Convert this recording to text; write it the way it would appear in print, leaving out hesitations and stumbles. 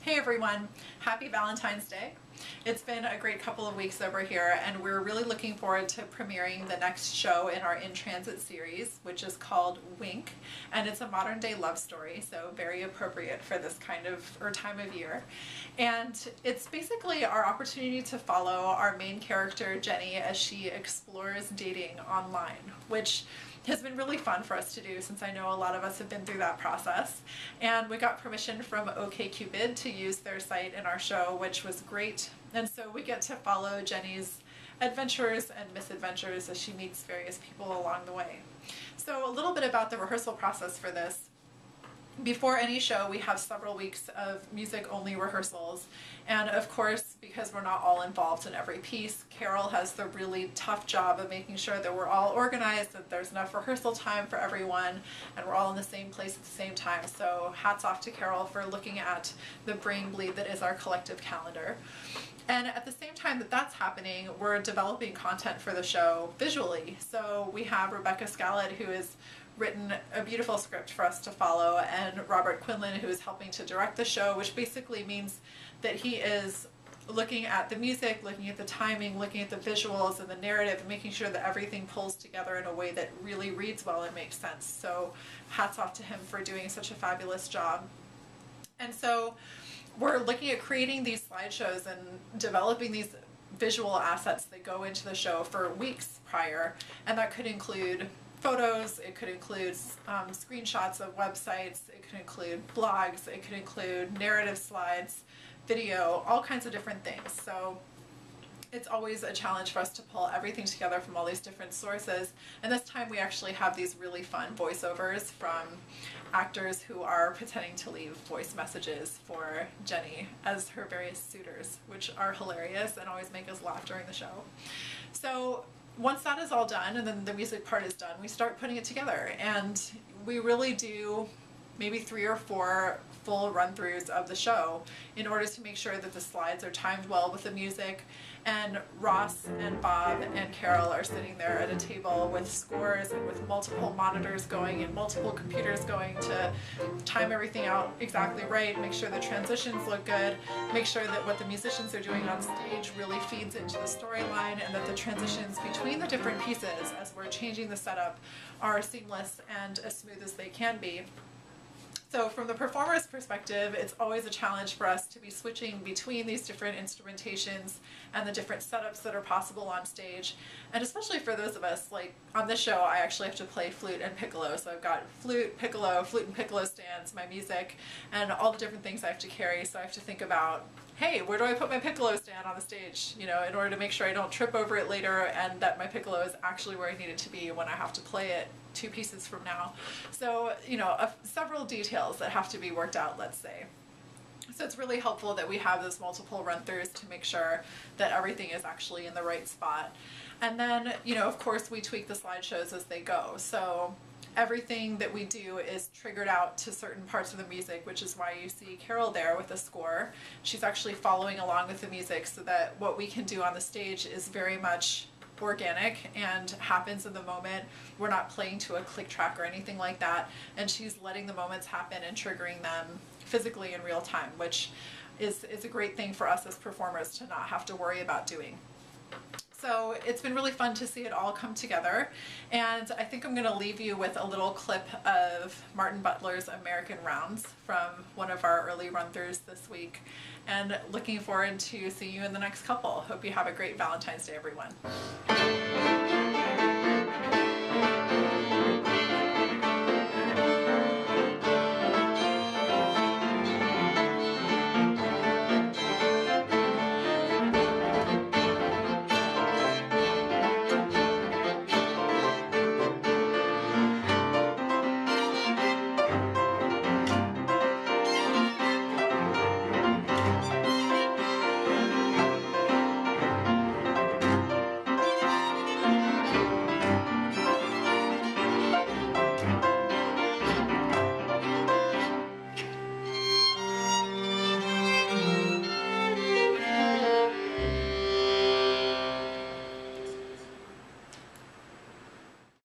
Hey everyone, happy Valentine's Day. It's been a great couple of weeks over here and we're really looking forward to premiering the next show in our In Transit series, which is called Wink, and it's a modern day love story, so very appropriate for this kind of time of year. And it's basically our opportunity to follow our main character Jenny as she explores dating online, which has been really fun for us to do since I know a lot of us have been through that process. And we got permission from OkCupid to use their site in our show, which was great. And so we get to follow Jenny's adventures and misadventures as she meets various people along the way. So a little bit about the rehearsal process for this. Before any show, we have several weeks of music-only rehearsals, and of course, because we're not all involved in every piece, Carol has the really tough job of making sure that we're all organized, that there's enough rehearsal time for everyone, and we're all in the same place at the same time. So hats off to Carol for looking at the brain bleed that is our collective calendar. And at the same time that that's happening, we're developing content for the show visually. So we have Rebecca Scallett, who has written a beautiful script for us to follow, and Robert Quinlan, who is helping to direct the show, which basically means that he is looking at the music, looking at the timing, looking at the visuals and the narrative, and making sure that everything pulls together in a way that really reads well and makes sense. So hats off to him for doing such a fabulous job. And so we're looking at creating these slideshows and developing these visual assets that go into the show for weeks prior, and that could include photos, it could include screenshots of websites, it could include blogs, it could include narrative slides, video, all kinds of different things. So it's always a challenge for us to pull everything together from all these different sources, and this time we actually have these really fun voiceovers from actors who are pretending to leave voice messages for Jenny as her various suitors, which are hilarious and always make us laugh during the show. So once that is all done and then the music part is done, we start putting it together, and we really do maybe 3 or 4 full run-throughs of the show in order to make sure that the slides are timed well with the music, and Ross and Bob and Carol are sitting there at a table with scores and with multiple monitors going and multiple computers going to time everything out exactly right, make sure the transitions look good, make sure that what the musicians are doing on stage really feeds into the storyline, and that the transitions between the different pieces as we're changing the setup are seamless and as smooth as they can be. So from the performer's perspective, it's always a challenge for us to be switching between these different instrumentations and the different setups that are possible on stage. And especially for those of us, like on this show, I actually have to play flute and piccolo. So I've got flute and piccolo stands, my music, and all the different things I have to carry. So I have to think about, hey, where do I put my piccolo stand on the stage, you know, in order to make sure I don't trip over it later and that my piccolo is actually where I need it to be when I have to play it 2 pieces from now. So, you know, several details that have to be worked out, let's say. So it's really helpful that we have those multiple run-throughs to make sure that everything is actually in the right spot. And then, you know, of course, we tweak the slideshows as they go. So everything that we do is triggered out to certain parts of the music, which is why you see Carol there with a score. She's actually following along with the music so that what we can do on the stage is very much organic and happens in the moment. We're not playing to a click track or anything like that, and she's letting the moments happen and triggering them physically in real time, which is a great thing for us as performers to not have to worry about doing. So it's been really fun to see it all come together, and I think I'm going to leave you with a little clip of Martin Butler's American Rounds from one of our early run-throughs this week, and looking forward to seeing you in the next couple. Hope you have a great Valentine's Day, everyone.